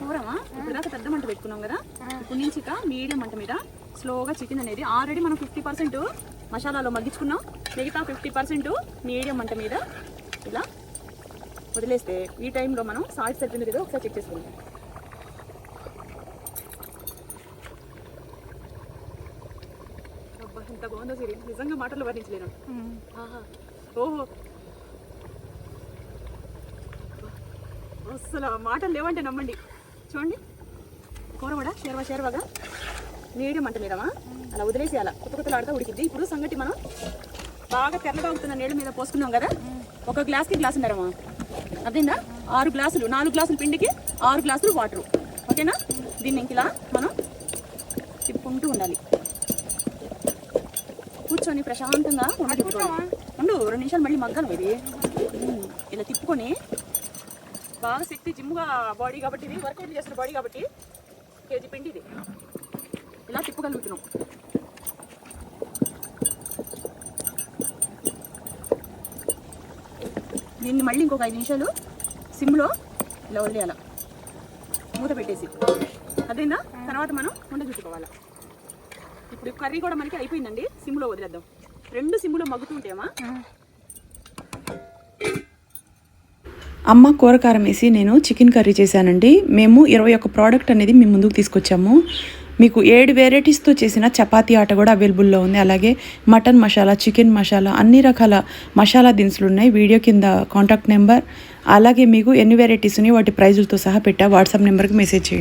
కూరమా ఇప్పుడు దాకా పెద్ద మంట పెట్టుకున్నాం కదా, ఇప్పుడు నుంచి ఇక మీడియం మంట మీద స్లోగా చికెన్ అనేది ఆల్రెడీ మనం 50% మసాలాలో మగ్గించుకున్నాం, మిగతా 50% మీడియం మంట మీద ఇలా వదిలేస్తే ఈ టైంలో మనం సాల్ట్ సరిపోయింది కదా ఒకసారి చెక్ చేసుకుందాం. అబ్బా ఎంత బాగుందో సిరి, నిజంగా మాటలు వర్ణించలేను. ఓహో అసలు మాటలు లేవంటే నమ్మండి. చూడండి కూర కూడా షేర్వాగా మీడియం మంట మీదమా అలా వదిలేసి అలా కొత్తలాడుతూ ఉడికిద్ది. ఇప్పుడు సంగటి మనం బాగా తెల్లగా అవుతున్న నీళ్ళ మీద పోసుకున్నాం కదా, ఒక గ్లాస్కి గ్లాస్ ఉన్నారమ్మా, అర్థమైందా? 6 గ్లాసులు, 4 గ్లాసుల పిండికి 6 గ్లాసులు వాటరు, ఓకేనా? దీన్ని ఇంక ఇలా మనం తిప్పుకుంటూ ఉండాలి. కూర్చొని ప్రశాంతంగా ఉండు 2 నిమిషాలు మళ్ళీ మగ్గను. ఇది ఇలా తిప్పుకొని బాగా శక్తి జిమ్గా బాడీ కాబట్టి, ఇది వర్కౌట్ చేస్తున్న బాడీ కాబట్టి కేజీ పిండి ఇది ఇలా తిప్పగలుగుతున్నాం. దీన్ని మళ్ళీ ఇంకొక 5 నిమిషాలు సిమ్లో ఇలా వదిలేయాల, మూత పెట్టేసి, అదేనా? తర్వాత మనం వంట చుట్టుకోవాలి. ఇప్పుడు కర్రీ కూడా మనకి అయిపోయిందండి, సిమ్లో వదిలేద్దాం. 2 సిమ్లో మగ్గుతూ ఉంటాయమ్మా. అమ్మ కూరకారం వేసి నేను చికెన్ కర్రీ చేశానండి. మేము 21 ప్రోడక్ట్ అనేది మేము ముందుకు తీసుకొచ్చాము. మీకు 7 వెరైటీస్తో చేసిన చపాతీ ఆట కూడా అవైలబుల్లో ఉంది. అలాగే మటన్ మసాలా, చికెన్ మసాలా, అన్ని రకాల మసాలా దినుసులు ఉన్నాయి. వీడియో కింద కాంటాక్ట్ నెంబర్, అలాగే మీకు ఎన్ని వెరైటీస్ ఉన్నాయి వాటి ప్రైజులతో సహా పెట్టా. వాట్సాప్ నెంబర్కి మెసేజ్ చేయండి.